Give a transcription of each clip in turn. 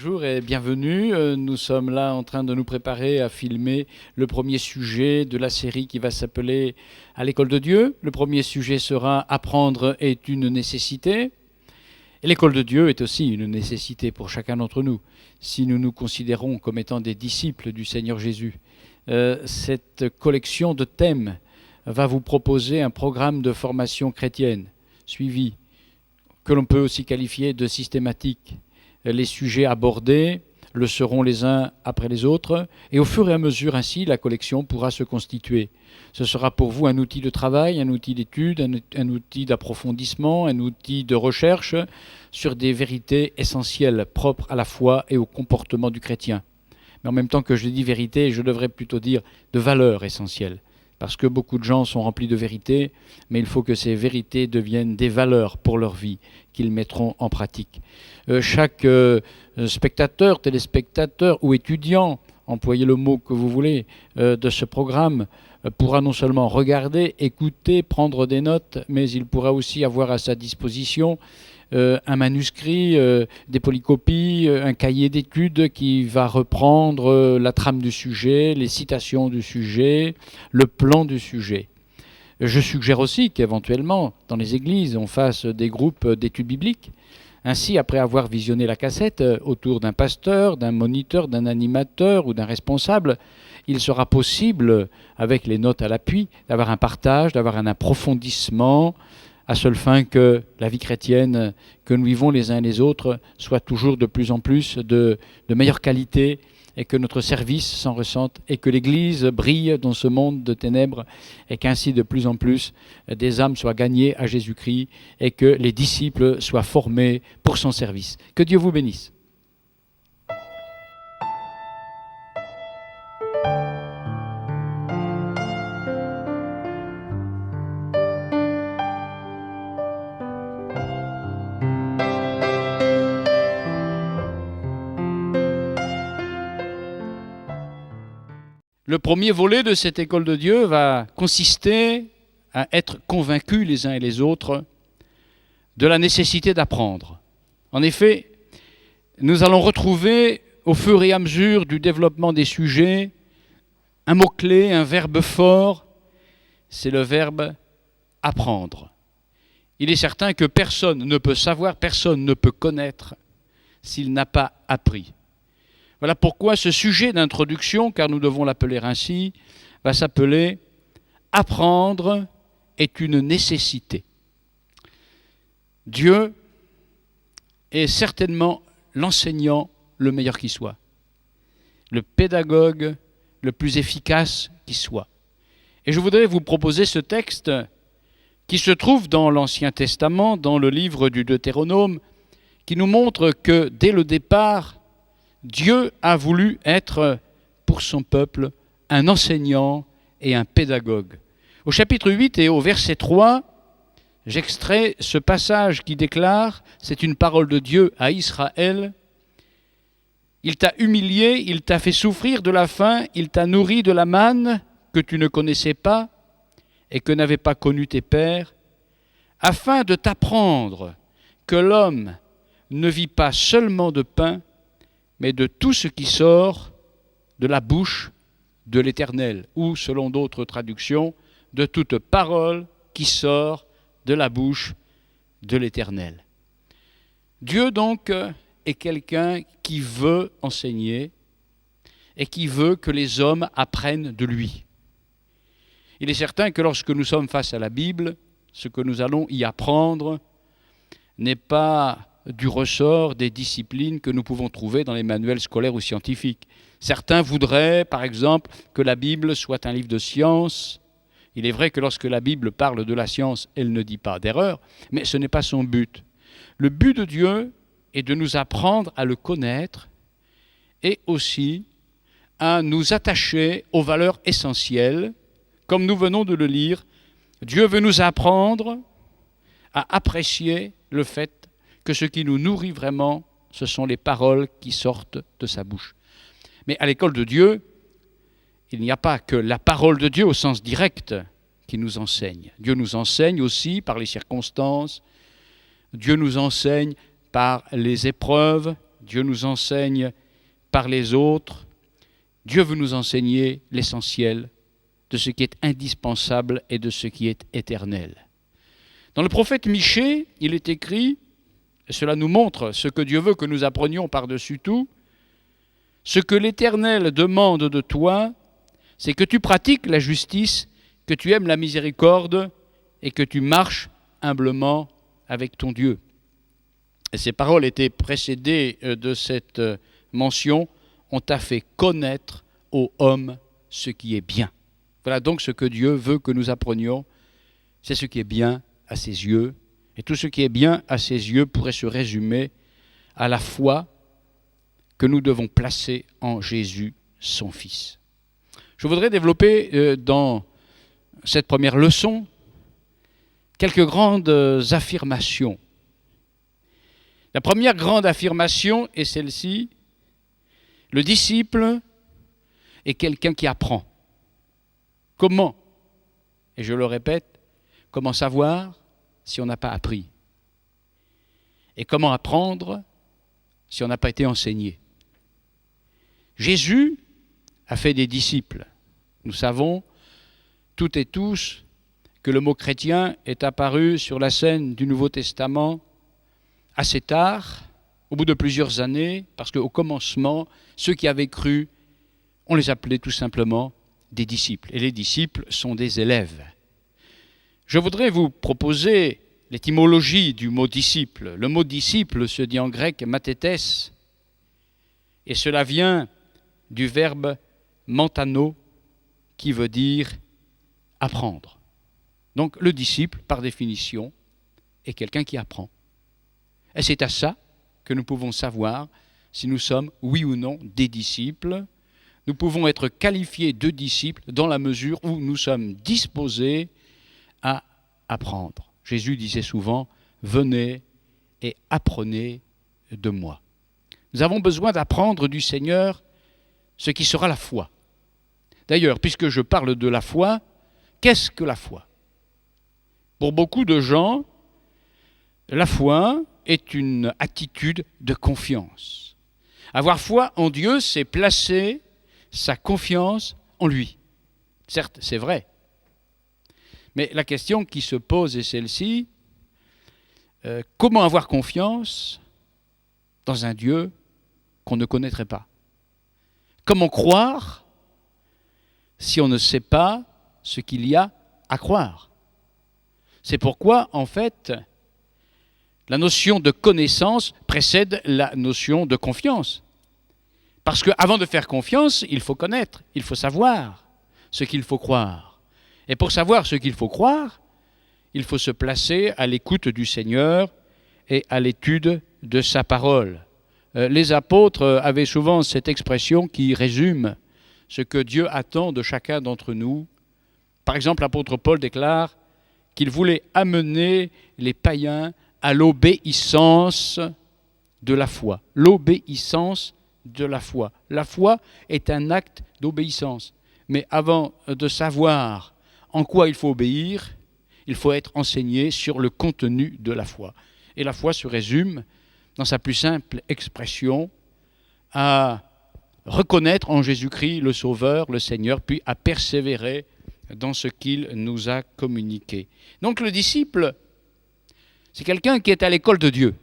bonjour et bienvenue. Nous sommes là en train de nous préparer à filmer le premier sujet de la série qui va s'appeler « À l'école de Dieu ». Le premier sujet sera « Apprendre est une nécessité ». Et l'école de Dieu est aussi une nécessité pour chacun d'entre nous, si nous nous considérons comme étant des disciples du Seigneur Jésus. Cette collection de thèmes va vous proposer un programme de formation chrétienne suivi, que l'on peut aussi qualifier de systématique. Les sujets abordés le seront les uns après les autres, et au fur et à mesure ainsi, la collection pourra se constituer. Ce sera pour vous un outil de travail, un outil d'étude, un outil d'approfondissement, un outil de recherche sur des vérités essentielles propres à la foi et au comportement du chrétien. Mais en même temps que je dis vérité, je devrais plutôt dire de valeurs essentielles. Parce que beaucoup de gens sont remplis de vérités, mais il faut que ces vérités deviennent des valeurs pour leur vie, qu'ils mettront en pratique. Chaque spectateur, téléspectateur ou étudiant, employez le mot que vous voulez, de ce programme, pourra non seulement regarder, écouter, prendre des notes, mais il pourra aussi avoir à sa disposition un manuscrit, des polycopies, un cahier d'études qui va reprendre la trame du sujet, les citations du sujet, le plan du sujet. Je suggère aussi qu'éventuellement, dans les églises, on fasse des groupes d'études bibliques. Ainsi, après avoir visionné la cassette autour d'un pasteur, d'un moniteur, d'un animateur ou d'un responsable, il sera possible, avec les notes à l'appui, d'avoir un partage, d'avoir un approfondissement, à seule fin que la vie chrétienne que nous vivons les uns et les autres soit toujours de plus en plus de meilleure qualité et que notre service s'en ressente et que l'Église brille dans ce monde de ténèbres et qu'ainsi de plus en plus des âmes soient gagnées à Jésus-Christ et que les disciples soient formés pour son service. Que Dieu vous bénisse. Le premier volet de cette école de Dieu va consister à être convaincus les uns et les autres de la nécessité d'apprendre. En effet, nous allons retrouver au fur et à mesure du développement des sujets un mot-clé, un verbe fort, c'est le verbe apprendre. Il est certain que personne ne peut savoir, personne ne peut connaître s'il n'a pas appris. Voilà pourquoi ce sujet d'introduction, car nous devons l'appeler ainsi, va s'appeler « Apprendre est une nécessité ». Dieu est certainement l'enseignant le meilleur qui soit, le pédagogue le plus efficace qui soit. Et je voudrais vous proposer ce texte qui se trouve dans l'Ancien Testament, dans le livre du Deutéronome, qui nous montre que dès le départ, Dieu a voulu être pour son peuple un enseignant et un pédagogue. Au chapitre 8 et au verset 3, j'extrais ce passage qui déclare, c'est une parole de Dieu à Israël, « Il t'a humilié, il t'a fait souffrir de la faim, il t'a nourri de la manne que tu ne connaissais pas et que n'avaient pas connu tes pères, afin de t'apprendre que l'homme ne vit pas seulement de pain, mais de tout ce qui sort de la bouche de l'Éternel, ou, selon d'autres traductions, de toute parole qui sort de la bouche de l'Éternel. Dieu, donc, est quelqu'un qui veut enseigner et qui veut que les hommes apprennent de lui. Il est certain que lorsque nous sommes face à la Bible, ce que nous allons y apprendre n'est pas du ressort des disciplines que nous pouvons trouver dans les manuels scolaires ou scientifiques. Certains voudraient, par exemple, que la Bible soit un livre de science. Il est vrai que lorsque la Bible parle de la science, elle ne dit pas d'erreur, mais ce n'est pas son but. Le but de Dieu est de nous apprendre à le connaître et aussi à nous attacher aux valeurs essentielles. Comme nous venons de le lire, Dieu veut nous apprendre à apprécier le fait que ce qui nous nourrit vraiment, ce sont les paroles qui sortent de sa bouche. Mais à l'école de Dieu, il n'y a pas que la parole de Dieu au sens direct qui nous enseigne. Dieu nous enseigne aussi par les circonstances, Dieu nous enseigne par les épreuves, Dieu nous enseigne par les autres. Dieu veut nous enseigner l'essentiel de ce qui est indispensable et de ce qui est éternel. Dans le prophète Michée, il est écrit, et cela nous montre ce que Dieu veut que nous apprenions par-dessus tout, ce que l'Éternel demande de toi, c'est que tu pratiques la justice, que tu aimes la miséricorde et que tu marches humblement avec ton Dieu. Et ces paroles étaient précédées de cette mention, on t'a fait connaître, ô homme, ce qui est bien. Voilà donc ce que Dieu veut que nous apprenions, c'est ce qui est bien à ses yeux. Et tout ce qui est bien à ses yeux pourrait se résumer à la foi que nous devons placer en Jésus, son Fils. Je voudrais développer dans cette première leçon quelques grandes affirmations. La première grande affirmation est celle-ci: le disciple est quelqu'un qui apprend. Comment? Et je le répète, comment savoir si on n'a pas appris? Et comment apprendre si on n'a pas été enseigné? Jésus a fait des disciples. Nous savons toutes et tous que le mot chrétien est apparu sur la scène du Nouveau Testament assez tard, au bout de plusieurs années, parce qu'au commencement, ceux qui avaient cru, on les appelait tout simplement des disciples. Et les disciples sont des élèves. Je voudrais vous proposer l'étymologie du mot disciple. Le mot disciple se dit en grec mathetes, et cela vient du verbe mantano, qui veut dire apprendre. Donc le disciple, par définition, est quelqu'un qui apprend. Et c'est à ça que nous pouvons savoir si nous sommes, oui ou non, des disciples. Nous pouvons être qualifiés de disciples dans la mesure où nous sommes disposés à apprendre. Jésus disait souvent, « Venez et apprenez de moi ». Nous avons besoin d'apprendre du Seigneur ce qui sera la foi. D'ailleurs, puisque je parle de la foi, qu'est-ce que la foi? Pour beaucoup de gens, la foi est une attitude de confiance. Avoir foi en Dieu, c'est placer sa confiance en lui. Certes, c'est vrai. Mais la question qui se pose est celle-ci. Comment avoir confiance dans un Dieu qu'on ne connaîtrait pas? Comment croire si on ne sait pas ce qu'il y a à croire? C'est pourquoi, en fait, la notion de connaissance précède la notion de confiance. Parce qu'avant de faire confiance, il faut connaître, il faut savoir ce qu'il faut croire. Et pour savoir ce qu'il faut croire, il faut se placer à l'écoute du Seigneur et à l'étude de sa parole. Les apôtres avaient souvent cette expression qui résume ce que Dieu attend de chacun d'entre nous. Par exemple, l'apôtre Paul déclare qu'il voulait amener les païens à l'obéissance de la foi. L'obéissance de la foi. La foi est un acte d'obéissance. Mais avant de savoir en quoi il faut obéir, il faut être enseigné sur le contenu de la foi. Et la foi se résume, dans sa plus simple expression, à reconnaître en Jésus-Christ le Sauveur, le Seigneur, puis à persévérer dans ce qu'il nous a communiqué. Donc le disciple, c'est quelqu'un qui est à l'école de Dieu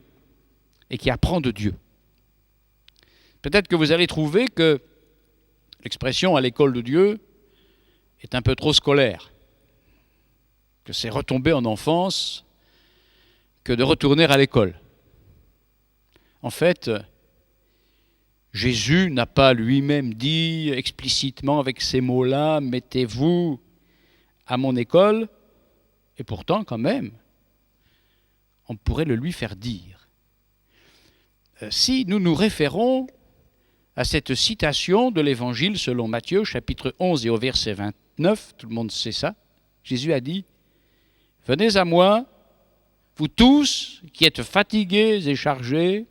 et qui apprend de Dieu. Peut-être que vous allez trouver que l'expression « à l'école de Dieu » est un peu trop scolaire, que c'est retomber en enfance que de retourner à l'école. En fait, Jésus n'a pas lui-même dit explicitement avec ces mots-là « mettez-vous à mon école », et pourtant quand même, on pourrait le lui faire dire. Si nous nous référons à cette citation de l'Évangile selon Matthieu, chapitre 11 et au verset 29, tout le monde sait ça, Jésus a dit « Venez à moi, vous tous qui êtes fatigués et chargés,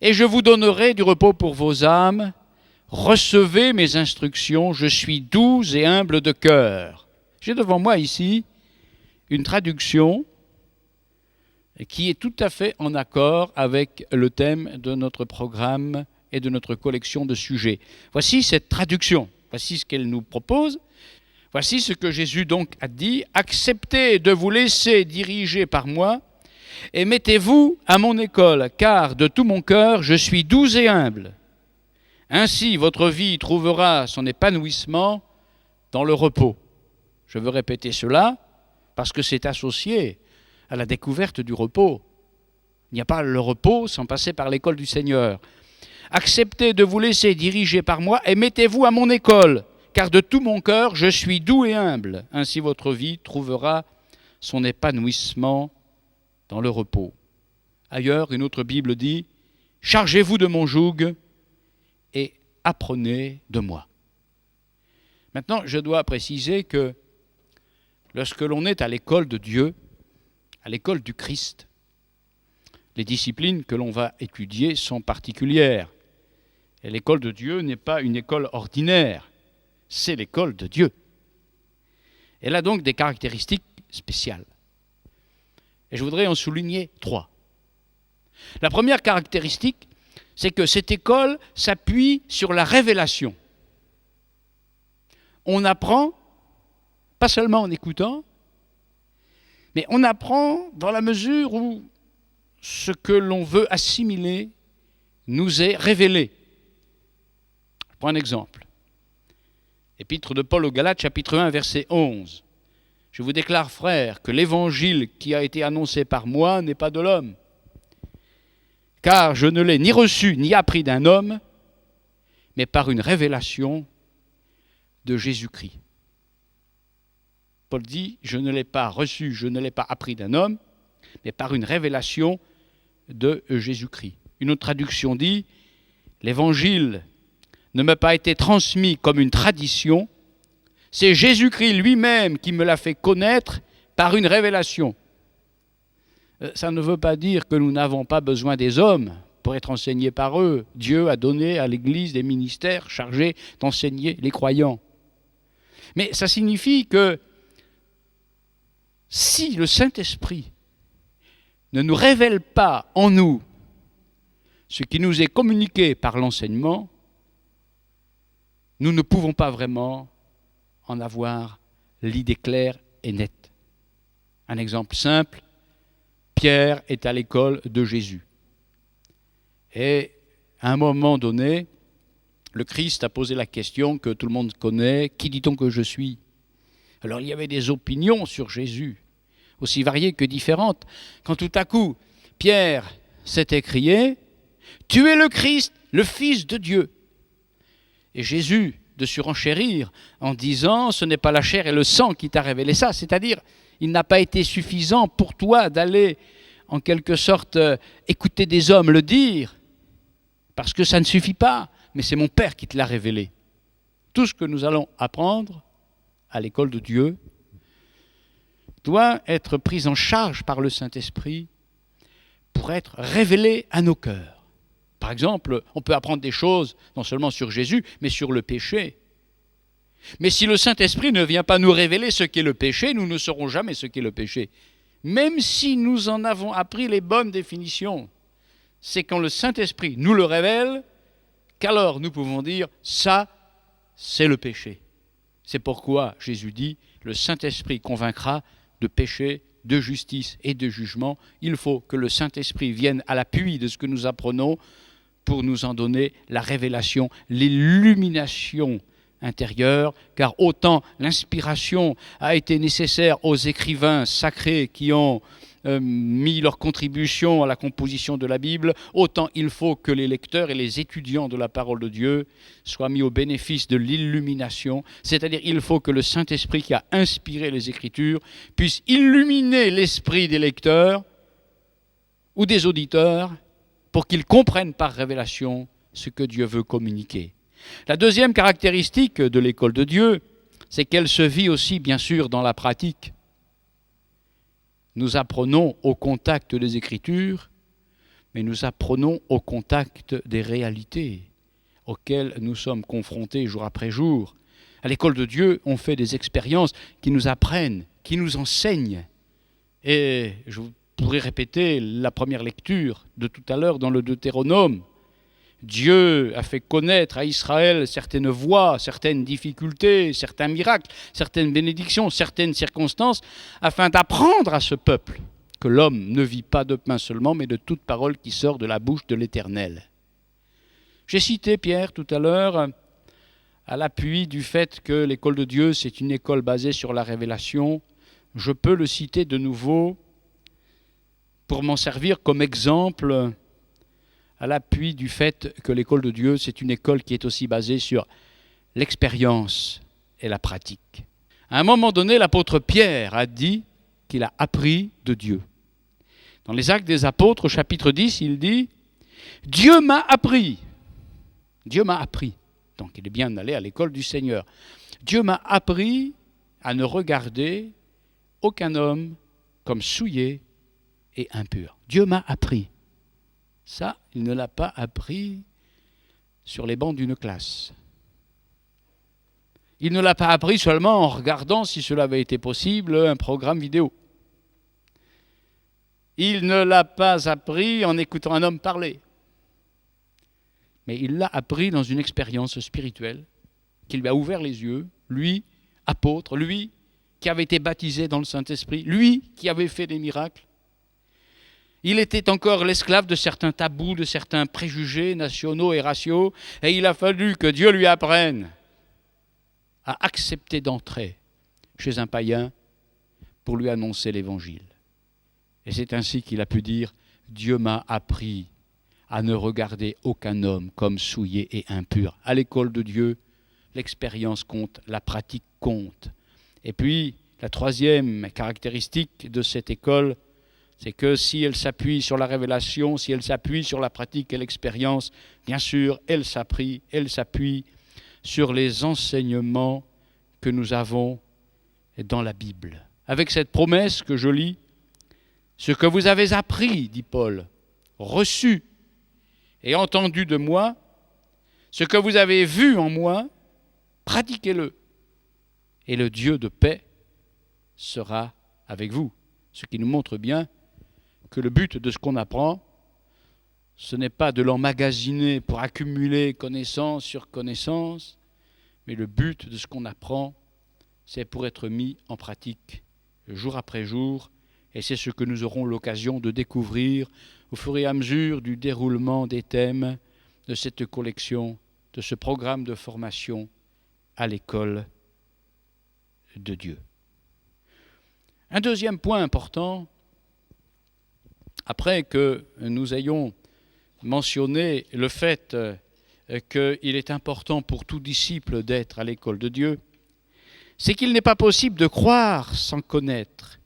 et je vous donnerai du repos pour vos âmes. Recevez mes instructions, je suis doux et humble de cœur. » J'ai devant moi ici une traduction qui est tout à fait en accord avec le thème de notre programme et de notre collection de sujets. Voici cette traduction, voici ce qu'elle nous propose. Voici ce que Jésus donc a dit: acceptez de vous laisser diriger par moi et mettez-vous à mon école, car de tout mon cœur je suis doux et humble. Ainsi votre vie trouvera son épanouissement dans le repos. Je veux répéter cela parce que c'est associé à la découverte du repos. Il n'y a pas le repos sans passer par l'école du Seigneur. Acceptez de vous laisser diriger par moi et mettez-vous à mon école, car de tout mon cœur, je suis doux et humble. Ainsi votre vie trouvera son épanouissement dans le repos. Ailleurs, une autre Bible dit: chargez-vous de mon joug et apprenez de moi. Maintenant, je dois préciser que lorsque l'on est à l'école de Dieu, à l'école du Christ, les disciplines que l'on va étudier sont particulières. Et l'école de Dieu n'est pas une école ordinaire. C'est l'école de Dieu. Elle a donc des caractéristiques spéciales. Et je voudrais en souligner 3. La première caractéristique, c'est que cette école s'appuie sur la révélation. On apprend, pas seulement en écoutant, mais on apprend dans la mesure où ce que l'on veut assimiler nous est révélé. Je prends un exemple. Épître de Paul aux Galates, chapitre 1, verset 11. Je vous déclare, frères, que l'évangile qui a été annoncé par moi n'est pas de l'homme. Car je ne l'ai ni reçu ni appris d'un homme, mais par une révélation de Jésus-Christ. Paul dit, je ne l'ai pas reçu, je ne l'ai pas appris d'un homme, mais par une révélation de Jésus-Christ. Une autre traduction dit, l'évangile ne m'a pas été transmis comme une tradition, c'est Jésus-Christ lui-même qui me l'a fait connaître par une révélation. Ça ne veut pas dire que nous n'avons pas besoin des hommes pour être enseignés par eux. Dieu a donné à l'Église des ministères chargés d'enseigner les croyants. Mais ça signifie que si le Saint-Esprit ne nous révèle pas en nous ce qui nous est communiqué par l'enseignement, nous ne pouvons pas vraiment en avoir l'idée claire et nette. Un exemple simple, Pierre est à l'école de Jésus. Et à un moment donné, le Christ a posé la question que tout le monde connaît, qui dit-on que je suis ? Alors il y avait des opinions sur Jésus, aussi variées que différentes, quand tout à coup, Pierre s'est écrié, « Tu es le Christ, le Fils de Dieu ». Et Jésus, de surenchérir en disant, ce n'est pas la chair et le sang qui t'a révélé ça, c'est-à-dire, il n'a pas été suffisant pour toi d'aller, en quelque sorte, écouter des hommes le dire, parce que ça ne suffit pas, mais c'est mon Père qui te l'a révélé. Tout ce que nous allons apprendre à l'école de Dieu doit être pris en charge par le Saint-Esprit pour être révélé à nos cœurs. Par exemple, on peut apprendre des choses non seulement sur Jésus, mais sur le péché. Mais si le Saint-Esprit ne vient pas nous révéler ce qu'est le péché, nous ne saurons jamais ce qu'est le péché. Même si nous en avons appris les bonnes définitions, c'est quand le Saint-Esprit nous le révèle qu'alors nous pouvons dire « ça, c'est le péché ». C'est pourquoi Jésus dit « le Saint-Esprit convaincra de péché, de justice et de jugement ». Il faut que le Saint-Esprit vienne à l'appui de ce que nous apprenons pour nous en donner la révélation, l'illumination intérieure, car autant l'inspiration a été nécessaire aux écrivains sacrés qui ont mis leur contribution à la composition de la Bible, autant il faut que les lecteurs et les étudiants de la parole de Dieu soient mis au bénéfice de l'illumination, c'est-à-dire il faut que le Saint-Esprit qui a inspiré les Écritures puisse illuminer l'esprit des lecteurs ou des auditeurs pour qu'ils comprennent par révélation ce que Dieu veut communiquer. La deuxième caractéristique de l'école de Dieu, c'est qu'elle se vit aussi, bien sûr, dans la pratique. Nous apprenons au contact des Écritures, mais nous apprenons au contact des réalités auxquelles nous sommes confrontés jour après jour. À l'école de Dieu, on fait des expériences qui nous apprennent, qui nous enseignent. Et je pourrait répéter la première lecture de tout à l'heure dans le Deutéronome. Dieu a fait connaître à Israël certaines voies, certaines difficultés, certains miracles, certaines bénédictions, certaines circonstances, afin d'apprendre à ce peuple que l'homme ne vit pas de pain seulement, mais de toute parole qui sort de la bouche de l'Éternel. J'ai cité Pierre tout à l'heure à l'appui du fait que l'école de Dieu, c'est une école basée sur la révélation. Je peux le citer de nouveau pour m'en servir comme exemple à l'appui du fait que l'école de Dieu, c'est une école qui est aussi basée sur l'expérience et la pratique. À un moment donné, l'apôtre Pierre a dit qu'il a appris de Dieu. Dans les Actes des Apôtres, au chapitre 10, il dit « Dieu m'a appris ». Dieu m'a appris. Donc il est bien d'aller à l'école du Seigneur. Dieu m'a appris à ne regarder aucun homme comme souillé et impur. Dieu m'a appris. Ça, il ne l'a pas appris sur les bancs d'une classe. Il ne l'a pas appris seulement en regardant, si cela avait été possible, un programme vidéo. Il ne l'a pas appris en écoutant un homme parler. Mais il l'a appris dans une expérience spirituelle qui lui a ouvert les yeux, lui, apôtre, lui qui avait été baptisé dans le Saint-Esprit, lui qui avait fait des miracles. Il était encore l'esclave de certains tabous, de certains préjugés nationaux et raciaux, et il a fallu que Dieu lui apprenne à accepter d'entrer chez un païen pour lui annoncer l'Évangile. Et c'est ainsi qu'il a pu dire « Dieu m'a appris à ne regarder aucun homme comme souillé et impur. » À l'école de Dieu, l'expérience compte, la pratique compte. Et puis, la troisième caractéristique de cette école, c'est que si elle s'appuie sur la révélation, si elle s'appuie sur la pratique et l'expérience, bien sûr, elle s'appuie sur les enseignements que nous avons dans la Bible. Avec cette promesse que je lis, ce que vous avez appris, dit Paul, reçu et entendu de moi, ce que vous avez vu en moi, pratiquez-le. Et le Dieu de paix sera avec vous. Ce qui nous montre bien que le but de ce qu'on apprend, ce n'est pas de l'emmagasiner pour accumuler connaissance sur connaissance, mais le but de ce qu'on apprend, c'est pour être mis en pratique jour après jour, et c'est ce que nous aurons l'occasion de découvrir au fur et à mesure du déroulement des thèmes de cette collection, de ce programme de formation à l'école de Dieu. Un deuxième point important, après que nous ayons mentionné le fait qu'il est important pour tout disciple d'être à l'école de Dieu, c'est qu'il n'est pas possible de croire sans connaître,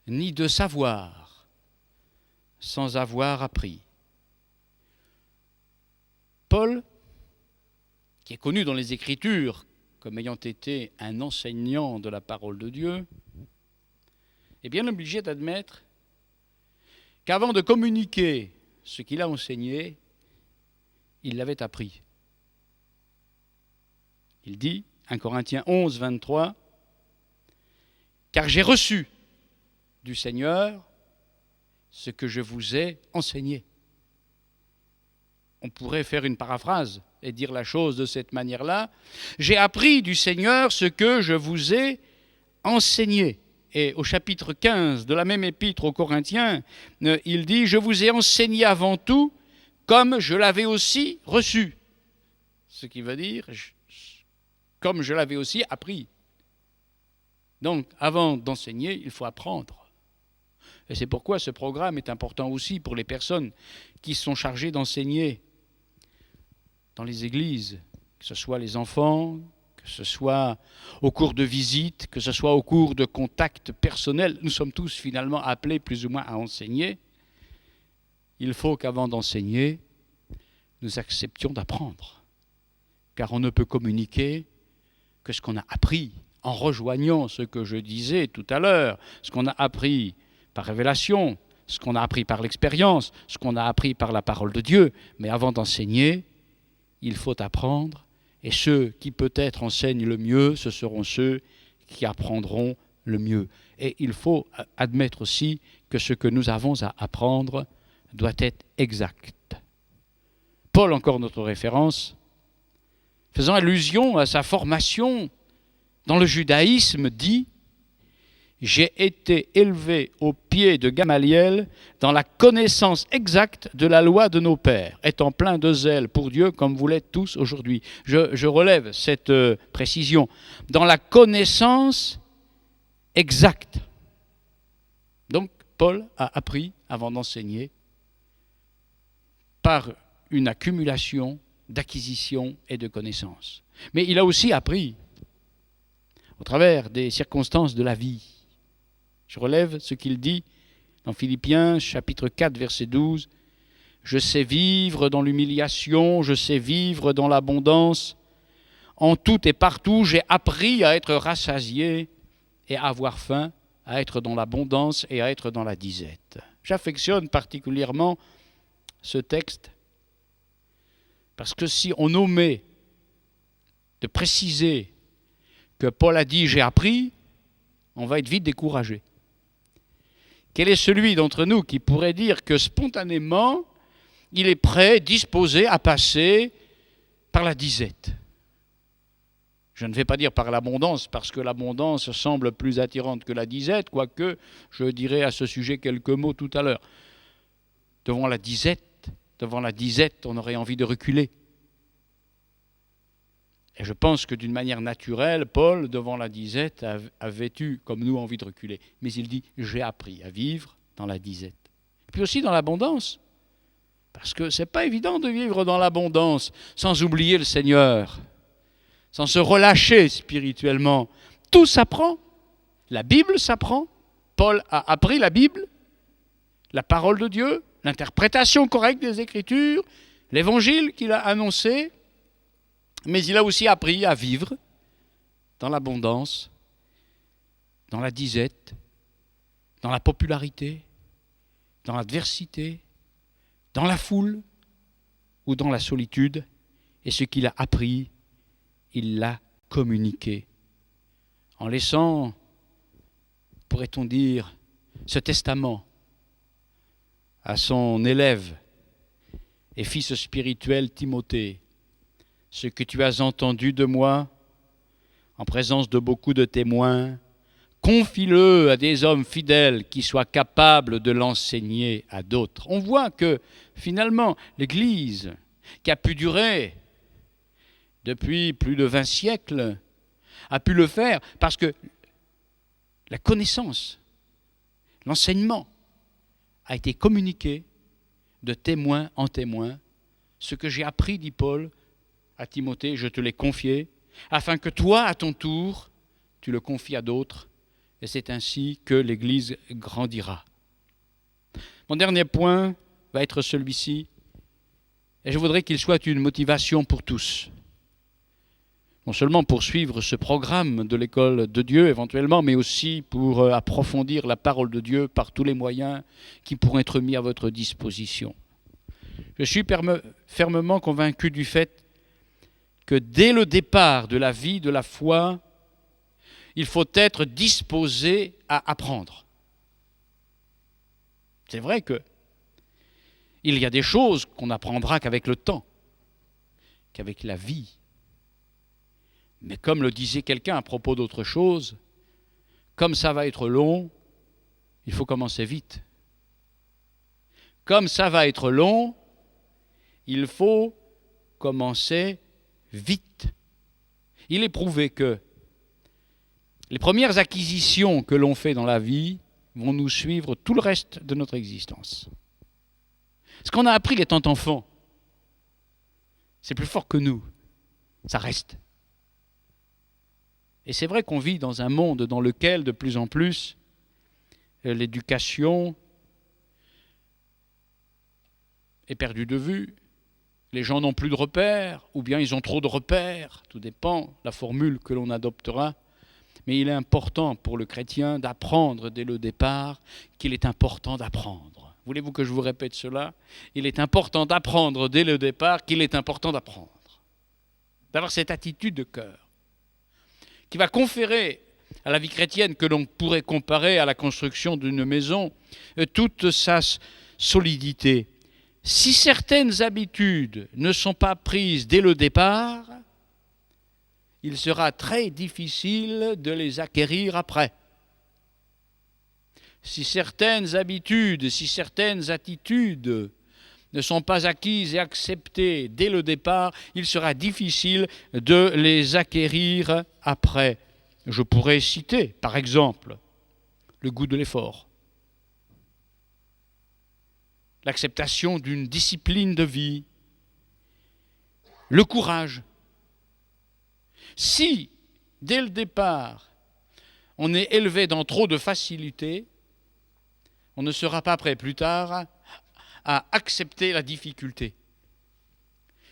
ni de savoir sans avoir appris. Paul, qui est connu dans les Écritures comme ayant été un enseignant de la parole de Dieu, est bien obligé d'admettre qu'avant de communiquer ce qu'il a enseigné, il l'avait appris. Il dit, 1 Corinthiens 11, 23, « Car j'ai reçu du Seigneur ce que je vous ai enseigné. » On pourrait faire une paraphrase et dire la chose de cette manière-là. « J'ai appris du Seigneur ce que je vous ai enseigné. » Et au chapitre 15 de la même épître aux Corinthiens, il dit « Je vous ai enseigné avant tout comme je l'avais aussi reçu. » Ce qui veut dire « comme je l'avais aussi appris. » Donc, avant d'enseigner, il faut apprendre. Et c'est pourquoi ce programme est important aussi pour les personnes qui sont chargées d'enseigner dans les églises, que ce soit les enfants, que ce soit au cours de visites, que ce soit au cours de contacts personnels. Nous sommes tous finalement appelés plus ou moins à enseigner. Il faut qu'avant d'enseigner, nous acceptions d'apprendre. Car on ne peut communiquer que ce qu'on a appris, en rejoignant ce que je disais tout à l'heure, ce qu'on a appris par révélation, ce qu'on a appris par l'expérience, ce qu'on a appris par la parole de Dieu. Mais avant d'enseigner, il faut apprendre. Et ceux qui peut-être enseignent le mieux, ce seront ceux qui apprendront le mieux. Et il faut admettre aussi que ce que nous avons à apprendre doit être exact. Paul, encore notre référence, faisant allusion à sa formation dans le judaïsme, dit « J'ai été élevé au pied de Gamaliel dans la connaissance exacte de la loi de nos pères, étant plein de zèle pour Dieu comme vous l'êtes tous aujourd'hui. » Je relève cette précision. Dans la connaissance exacte. Donc, Paul a appris avant d'enseigner par une accumulation d'acquisitions et de connaissances. Mais il a aussi appris au travers des circonstances de la vie. Je relève ce qu'il dit dans Philippiens, chapitre 4, verset 12. « Je sais vivre dans l'humiliation, je sais vivre dans l'abondance. En tout et partout, j'ai appris à être rassasié et à avoir faim, à être dans l'abondance et à être dans la disette. » J'affectionne particulièrement ce texte parce que si on omet de préciser que Paul a dit « j'ai appris », on va être vite découragé. Quel est celui d'entre nous qui pourrait dire que spontanément, il est prêt, disposé à passer par la disette? Je ne vais pas dire par l'abondance, parce que l'abondance semble plus attirante que la disette, quoique je dirai à ce sujet quelques mots tout à l'heure. Devant la disette, on aurait envie de reculer. Et je pense que d'une manière naturelle, Paul, devant la disette, avait eu, comme nous, envie de reculer. Mais il dit, j'ai appris à vivre dans la disette. Et puis aussi dans l'abondance. Parce que ce n'est pas évident de vivre dans l'abondance sans oublier le Seigneur, sans se relâcher spirituellement. Tout s'apprend. La Bible s'apprend. Paul a appris la Bible, la parole de Dieu, l'interprétation correcte des Écritures, l'évangile qu'il a annoncé. Mais il a aussi appris à vivre dans l'abondance, dans la disette, dans la popularité, dans l'adversité, dans la foule ou dans la solitude. Et ce qu'il a appris, il l'a communiqué. En laissant, pourrait-on dire, ce testament à son élève et fils spirituel Timothée. Ce que tu as entendu de moi, en présence de beaucoup de témoins, confie-le à des hommes fidèles qui soient capables de l'enseigner à d'autres. On voit que finalement, l'Église, qui a pu durer depuis plus de 20 siècles, a pu le faire parce que la connaissance, l'enseignement a été communiqué de témoin en témoin. Ce que j'ai appris, dit Paul, à Timothée, je te l'ai confié, afin que toi, à ton tour, tu le confies à d'autres, et c'est ainsi que l'Église grandira. Mon dernier point va être celui-ci, et je voudrais qu'il soit une motivation pour tous. Non seulement pour suivre ce programme de l'école de Dieu éventuellement, mais aussi pour approfondir la parole de Dieu par tous les moyens qui pourront être mis à votre disposition. Je suis fermement convaincu du fait que dès le départ de la vie de la foi, il faut être disposé à apprendre. C'est vrai qu'il y a des choses qu'on n'apprendra qu'avec le temps, qu'avec la vie. Mais comme le disait quelqu'un à propos d'autre chose, comme ça va être long, il faut commencer vite. Comme ça va être long, il faut commencer vite. Il est prouvé que les premières acquisitions que l'on fait dans la vie vont nous suivre tout le reste de notre existence. Ce qu'on a appris étant enfant, c'est plus fort que nous. Ça reste. Et c'est vrai qu'on vit dans un monde dans lequel, de plus en plus, l'éducation est perdue de vue. Les gens n'ont plus de repères, ou bien ils ont trop de repères. Tout dépend de la formule que l'on adoptera. Mais il est important pour le chrétien d'apprendre dès le départ qu'il est important d'apprendre. Voulez-vous que je vous répète cela? Il est important d'apprendre dès le départ qu'il est important d'apprendre. D'avoir cette attitude de cœur qui va conférer à la vie chrétienne que l'on pourrait comparer à la construction d'une maison, toute sa solidité. Si certaines habitudes ne sont pas prises dès le départ, il sera très difficile de les acquérir après. Si certaines habitudes, si certaines attitudes ne sont pas acquises et acceptées dès le départ, il sera difficile de les acquérir après. Je pourrais citer, par exemple, le goût de l'effort, l'acceptation d'une discipline de vie, le courage. Si, dès le départ, on est élevé dans trop de facilité, on ne sera pas prêt plus tard à accepter la difficulté.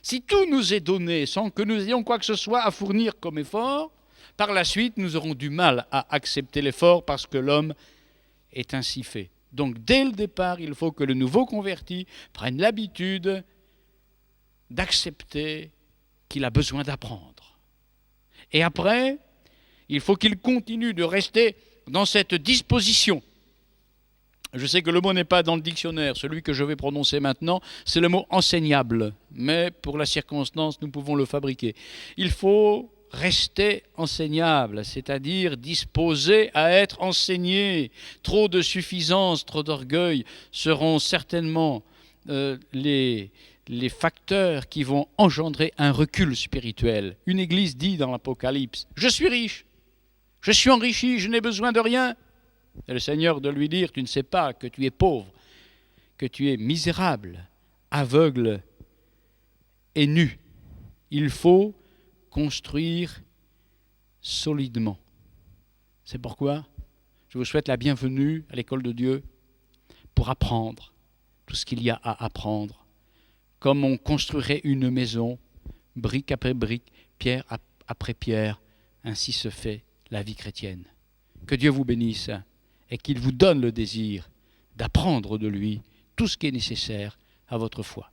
Si tout nous est donné sans que nous ayons quoi que ce soit à fournir comme effort, par la suite, nous aurons du mal à accepter l'effort parce que l'homme est ainsi fait. Donc, dès le départ, il faut que le nouveau converti prenne l'habitude d'accepter qu'il a besoin d'apprendre. Et après, il faut qu'il continue de rester dans cette disposition. Je sais que le mot n'est pas dans le dictionnaire, celui que je vais prononcer maintenant, c'est le mot enseignable, mais pour la circonstance, nous pouvons le fabriquer. Il faut rester enseignable, c'est-à-dire disposé à être enseigné. Trop de suffisance, trop d'orgueil seront certainement les facteurs qui vont engendrer un recul spirituel. Une église dit dans l'Apocalypse, « Je suis riche, je suis enrichi, je n'ai besoin de rien ». Et le Seigneur de lui dire, tu ne sais pas que tu es pauvre, que tu es misérable, aveugle et nu. Il faut construire solidement. C'est pourquoi je vous souhaite la bienvenue à l'école de Dieu pour apprendre tout ce qu'il y a à apprendre. Comme on construirait une maison, brique après brique, pierre après pierre, ainsi se fait la vie chrétienne. Que Dieu vous bénisse et qu'il vous donne le désir d'apprendre de lui tout ce qui est nécessaire à votre foi.